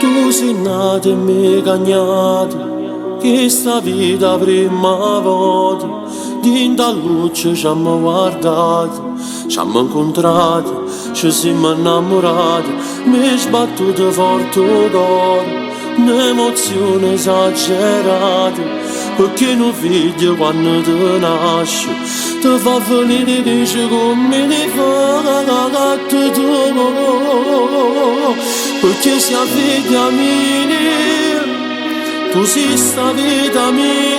Tu sei nato e mi cagnato, che sta vita prima volta, dinta luce ci hanno guardato, ci hanno incontrato, ci siamo innamorati, mi sbattuto forte il cuore, un'emozione esagerata, perché non figlio quando ti nasce, ti fa venire dice come ne fa tu, perché sei figlia mia, tu sei sta vita mia,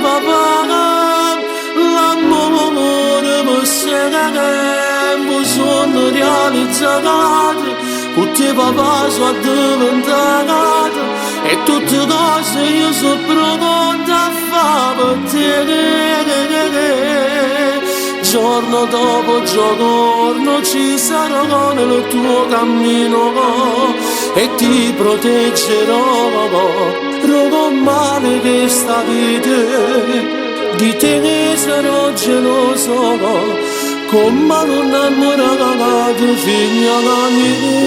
papà, l'amore per sempre sono realizzato, tutti papà sono diventato e tutte cose io sono pronta a fare per te. Giorno dopo giorno ci sarò nel tuo cammino e ti proteggerò, rogo male che sta vita, di te ne sarò geloso, come non innamorato figlia mia.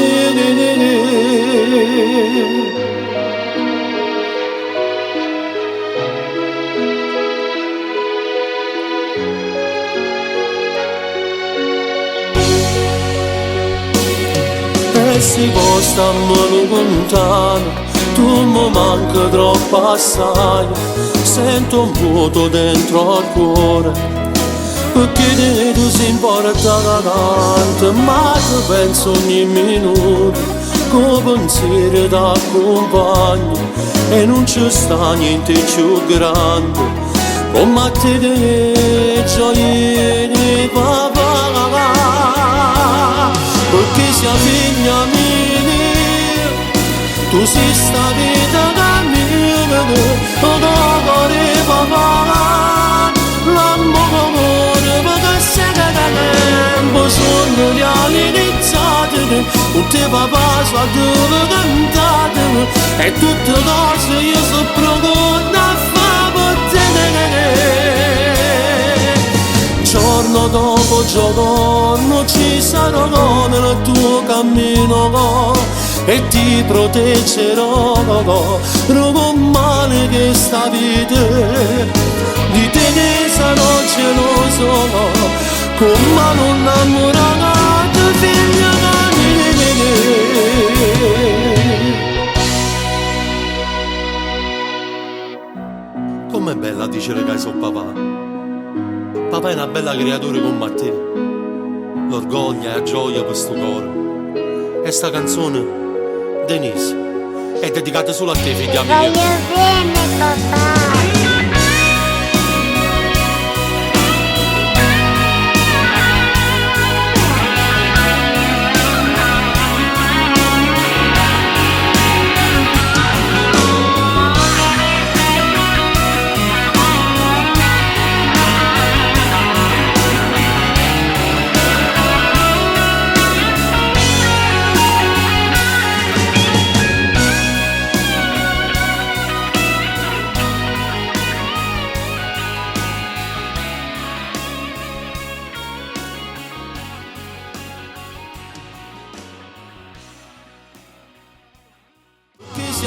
E si può stare lontano, tu mi manca troppo assai, sento un vuoto dentro al cuore, perché tu sei importante, ma ti penso ogni minuto, con pensieri t'accompagno, e non ci sta niente più grande, come te gioie di papà. Perché sei figlia mia, tu sei sta vita mia, cuore papà, l'amore che sei da tempo sono realizzate, tutti papà sono diventate e tutte cose io sono pronta a fare per te. Giorno dopo giorno ci sarò nel tuo cammino e ti proteggerò, rogo male che sta vita, di te ne sarò geloso, come non innamorato figlia mia. Com'è bella dicere che sono papà. Papà è una bella creatura come te, l'orgoglio e la gioia per sto cuore. E sta canzone, Denise, è dedicata solo a te, figlia mia. Voglio bene, papà.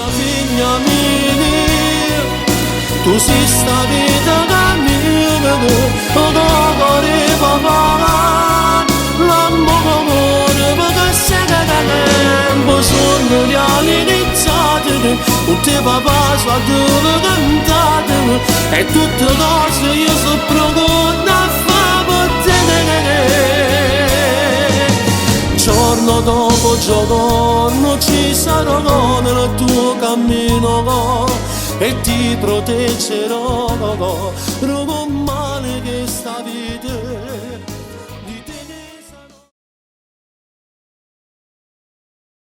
Figlia mia, tu sei sta vita mia, cuore papà, l'amore che sei da tempo sono realizzate, tutti papà sono diventate e tutte cose io sono pronta a fare per te. Giorno dopo giorno ci sarò nel tuo cammino e ti proteggerò, rogo male che sta vita.